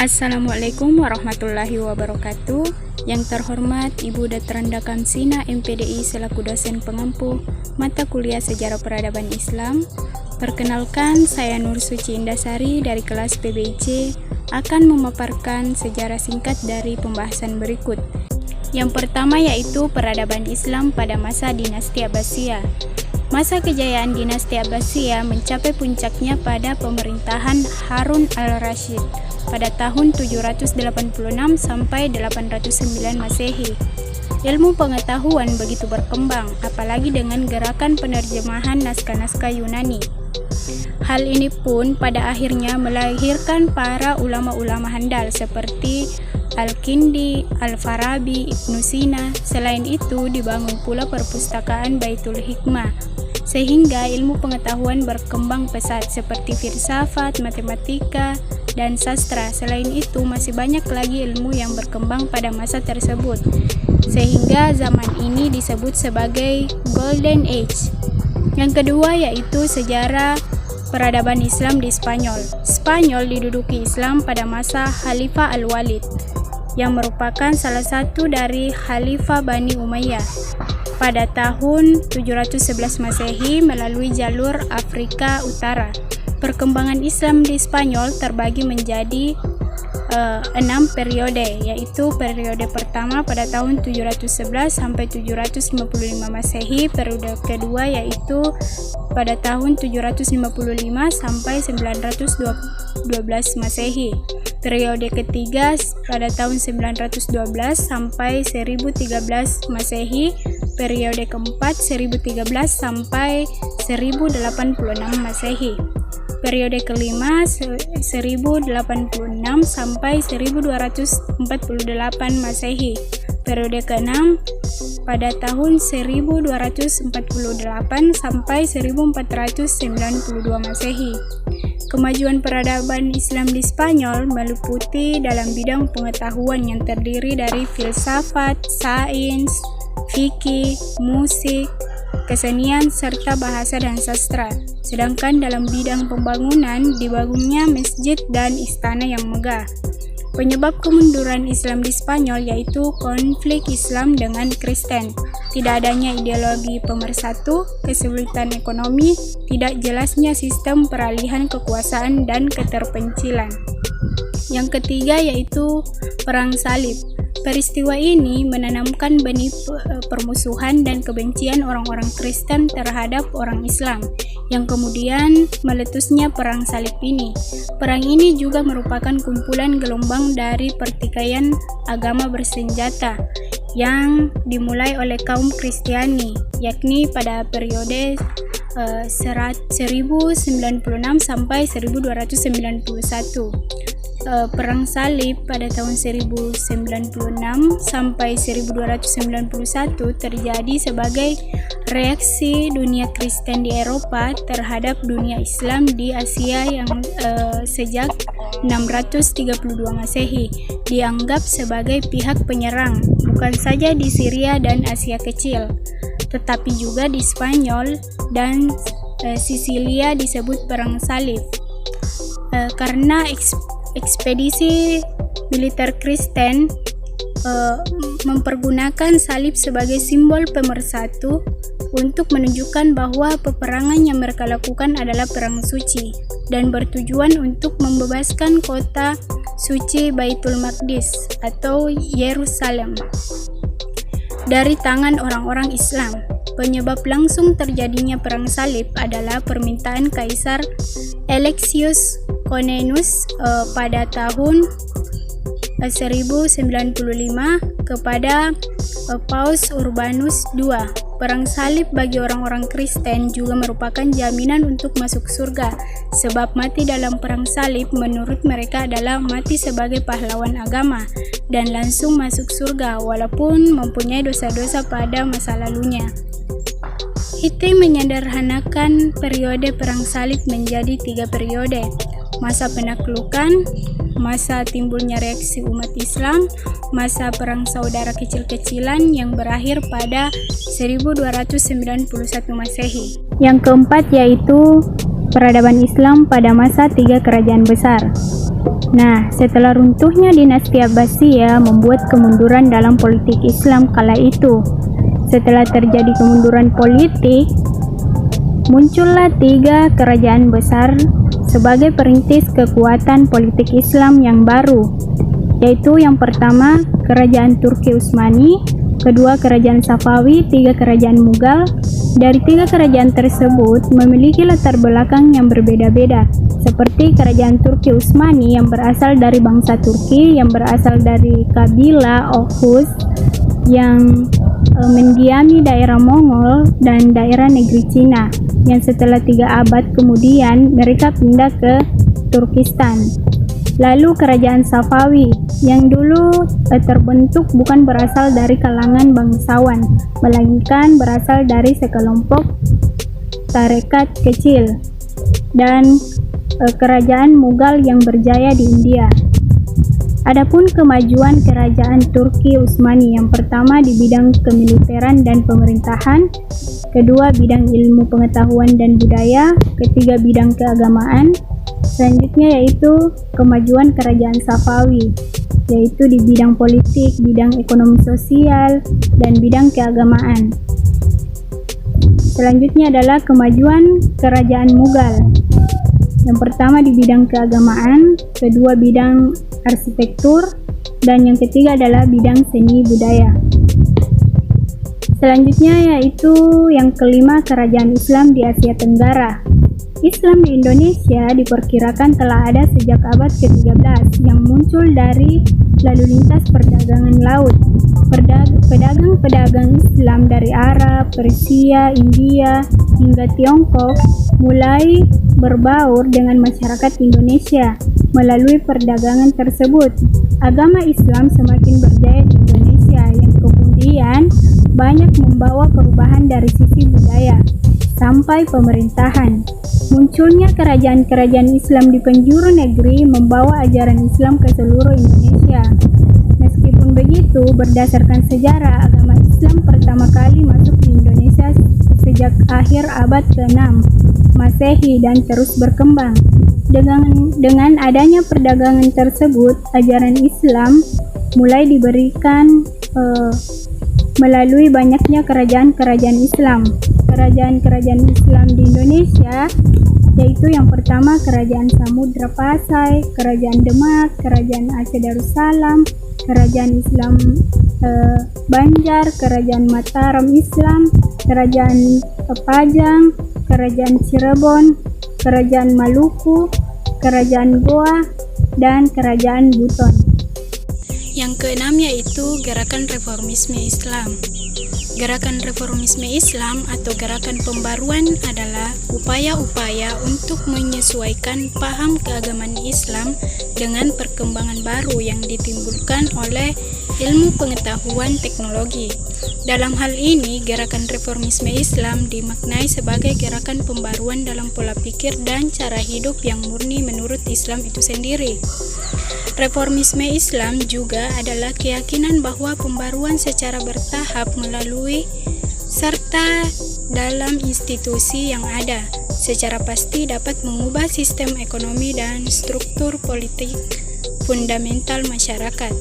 Assalamualaikum warahmatullahi wabarakatuh. Yang terhormat Ibu Datranda Kamsina MPDI selaku dosen pengampu mata kuliah Sejarah Peradaban Islam. Perkenalkan, saya Nur Suci Indasari dari kelas PBIC akan memaparkan sejarah singkat dari pembahasan berikut. Yang pertama yaitu peradaban Islam pada masa dinasti Abbasiyah. Masa kejayaan dinasti Abbasiyah mencapai puncaknya pada pemerintahan Harun al-Rashid pada tahun 786 sampai 809 Masehi. Ilmu pengetahuan begitu berkembang, apalagi dengan gerakan penerjemahan naskah-naskah Yunani. Hal ini pun pada akhirnya melahirkan para ulama-ulama handal seperti Al-Kindi, Al-Farabi, Ibnu Sina. Selain itu dibangun pula perpustakaan Baitul Hikmah, sehingga ilmu pengetahuan berkembang pesat seperti filsafat, matematika, dan sastra. Selain itu masih banyak lagi ilmu yang berkembang pada masa tersebut, sehingga zaman ini disebut sebagai Golden Age. Yang kedua yaitu sejarah peradaban Islam di Spanyol. Spanyol diduduki Islam pada masa Khalifah Al-Walid, yang merupakan salah satu dari Khalifah Bani Umayyah pada tahun 711 Masehi melalui jalur Afrika Utara. Perkembangan Islam di Spanyol terbagi menjadi 6 periode, yaitu periode pertama pada tahun 711 sampai 755 Masehi, periode kedua yaitu pada tahun 755 sampai 912 Masehi, periode ketiga pada tahun 912 sampai 1013 Masehi, periode keempat 1013 sampai 1086 Masehi. Periode kelima 1086 sampai 1248 Masehi. Periode keenam pada tahun 1248 sampai 1492 Masehi. Kemajuan peradaban Islam di Spanyol meliputi dalam bidang pengetahuan yang terdiri dari filsafat, sains, fikih, musik, kesenian, serta bahasa dan sastra. Sedangkan dalam bidang pembangunan dibangunnya masjid dan istana yang megah. Penyebab kemunduran Islam di Spanyol yaitu konflik Islam dengan Kristen, tidak adanya ideologi pemersatu, kesulitan ekonomi, tidak jelasnya sistem peralihan kekuasaan, dan keterpencilan. Yang ketiga yaitu Perang Salib. Peristiwa ini menanamkan benih permusuhan dan kebencian orang-orang Kristen terhadap orang Islam, yang kemudian meletusnya Perang Salib ini. Perang ini juga merupakan kumpulan gelombang dari pertikaian agama bersenjata yang dimulai oleh kaum Kristiani, yakni pada periode 1096 sampai 1291. Perang Salib pada tahun 1096 sampai 1291 terjadi sebagai reaksi dunia Kristen di Eropa terhadap dunia Islam di Asia yang sejak 632 Masehi dianggap sebagai pihak penyerang, bukan saja di Syria dan Asia Kecil, tetapi juga di Spanyol dan Sisilia disebut Perang Salib karena ekspedisi militer Kristen mempergunakan salib sebagai simbol pemersatu untuk menunjukkan bahwa peperangan yang mereka lakukan adalah perang suci dan bertujuan untuk membebaskan kota suci Baitul Maqdis atau Yerusalem dari tangan orang-orang Islam. Penyebab langsung terjadinya perang salib adalah permintaan Kaisar Alexius Comnenus pada tahun 1095 kepada Paus Urbanus II. Perang salib bagi orang-orang Kristen juga merupakan jaminan untuk masuk surga, sebab mati dalam perang salib menurut mereka adalah mati sebagai pahlawan agama dan langsung masuk surga walaupun mempunyai dosa-dosa pada masa lalunya. Hitler menyederhanakan periode perang salib menjadi 3 periode: masa penaklukan, masa timbulnya reaksi umat Islam, masa perang saudara kecil-kecilan yang berakhir pada 1291 Masehi. Yang keempat yaitu peradaban Islam pada masa 3 kerajaan besar. Nah, setelah runtuhnya dinasti Abbasiyah membuat kemunduran dalam politik Islam kala itu. Setelah terjadi kemunduran politik, muncullah 3 kerajaan besar sebagai perintis kekuatan politik Islam yang baru, yaitu yang pertama Kerajaan Turki Utsmani, kedua Kerajaan Safawi, 3 Kerajaan Mughal. Dari 3 kerajaan tersebut memiliki latar belakang yang berbeda-beda, seperti Kerajaan Turki Utsmani yang berasal dari bangsa Turki, yang berasal dari kabilah Oghuz, yang mendiami daerah Mongol dan daerah negeri Cina, yang setelah 3 abad kemudian mereka pindah ke Turkistan. Lalu Kerajaan Safawi yang dulu terbentuk bukan berasal dari kalangan bangsawan, melainkan berasal dari sekelompok tarekat kecil, dan Kerajaan Mughal yang berjaya di India. Adapun kemajuan Kerajaan Turki Utsmani, yang pertama di bidang kemiliteran dan pemerintahan, kedua bidang ilmu pengetahuan dan budaya, ketiga bidang keagamaan. Selanjutnya yaitu kemajuan Kerajaan Safawi, yaitu di bidang politik, bidang ekonomi sosial, dan bidang keagamaan. Selanjutnya adalah kemajuan Kerajaan Mughal. Yang pertama di bidang keagamaan, kedua bidang arsitektur, dan yang ketiga adalah bidang seni budaya. Selanjutnya yaitu yang kelima, Kerajaan Islam di Asia Tenggara. Islam di Indonesia diperkirakan telah ada sejak abad ke-13 yang muncul dari lalu lintas perdagangan laut. Pedagang-pedagang Islam dari Arab, Persia, India, hingga Tiongkok mulai berbaur dengan masyarakat Indonesia. Melalui perdagangan tersebut, agama Islam semakin berjaya di Indonesia, yang kemudian banyak membawa perubahan dari sisi budaya sampai pemerintahan. Munculnya kerajaan-kerajaan Islam di penjuru negeri membawa ajaran Islam ke seluruh Indonesia. Meskipun begitu, berdasarkan sejarah, agama Islam pertama kali masuk di Indonesia sejak akhir abad ke-6 Masehi dan terus berkembang. Dengan adanya perdagangan tersebut, ajaran Islam mulai diberikan melalui banyaknya kerajaan-kerajaan Islam. Kerajaan-kerajaan Islam di Indonesia yaitu yang pertama Kerajaan Samudra Pasai, Kerajaan Demak, Kerajaan Aceh Darussalam, Kerajaan Islam Banjar, Kerajaan Mataram Islam, Kerajaan Pajang, Kerajaan Cirebon, Kerajaan Maluku, Kerajaan Goa, dan Kerajaan Buton. Yang keenam yaitu Gerakan Reformisme Islam. Gerakan Reformisme Islam atau gerakan pembaruan adalah upaya-upaya untuk menyesuaikan paham keagamaan Islam dengan perkembangan baru yang ditimbulkan oleh ilmu pengetahuan teknologi. Dalam hal ini, gerakan reformisme Islam dimaknai sebagai gerakan pembaruan dalam pola pikir dan cara hidup yang murni menurut Islam itu sendiri. Reformisme Islam juga adalah keyakinan bahwa pembaruan secara bertahap melalui serta dalam institusi yang ada secara pasti dapat mengubah sistem ekonomi dan struktur politik fundamental masyarakat.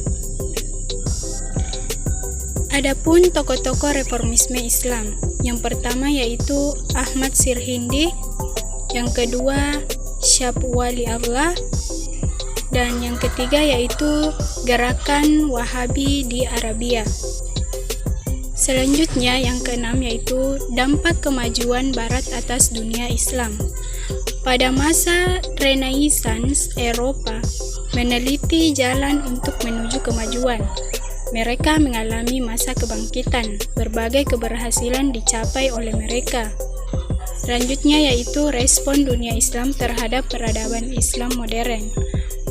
Adapun tokoh-tokoh reformisme Islam, yang pertama yaitu Ahmad Sirhindi, yang kedua Syab Wali Allah, dan yang ketiga yaitu Gerakan Wahabi di Arabia. Selanjutnya yang keenam yaitu dampak kemajuan Barat atas dunia Islam. Pada masa Renaissance, Eropa meneliti jalan untuk menuju kemajuan. Mereka mengalami masa kebangkitan, berbagai keberhasilan dicapai oleh mereka. Selanjutnya yaitu respon dunia Islam terhadap peradaban Islam modern.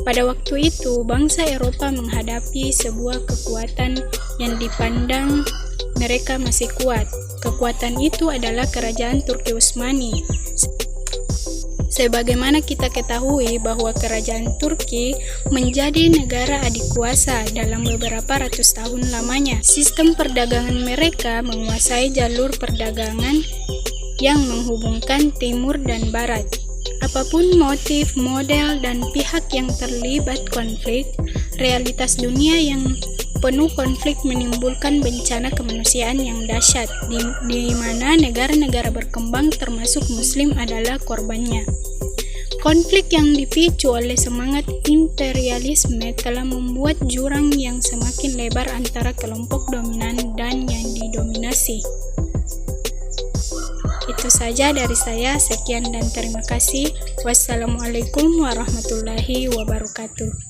Pada waktu itu, bangsa Eropa menghadapi sebuah kekuatan yang dipandang mereka masih kuat. Kekuatan itu adalah Kerajaan Turki Utsmani. Sebagaimana kita ketahui bahwa Kerajaan Turki menjadi negara adikuasa dalam beberapa ratus tahun lamanya. Sistem perdagangan mereka menguasai jalur perdagangan yang menghubungkan timur dan barat. Apapun motif, model, dan pihak yang terlibat konflik, realitas dunia yang penuh konflik menimbulkan bencana kemanusiaan yang dahsyat, di mana negara-negara berkembang termasuk Muslim adalah korbannya. Konflik yang dipicu oleh semangat imperialisme telah membuat jurang yang semakin lebar antara kelompok dominan dan yang didominasi. Itu saja dari saya, sekian dan terima kasih. Wassalamualaikum warahmatullahi wabarakatuh.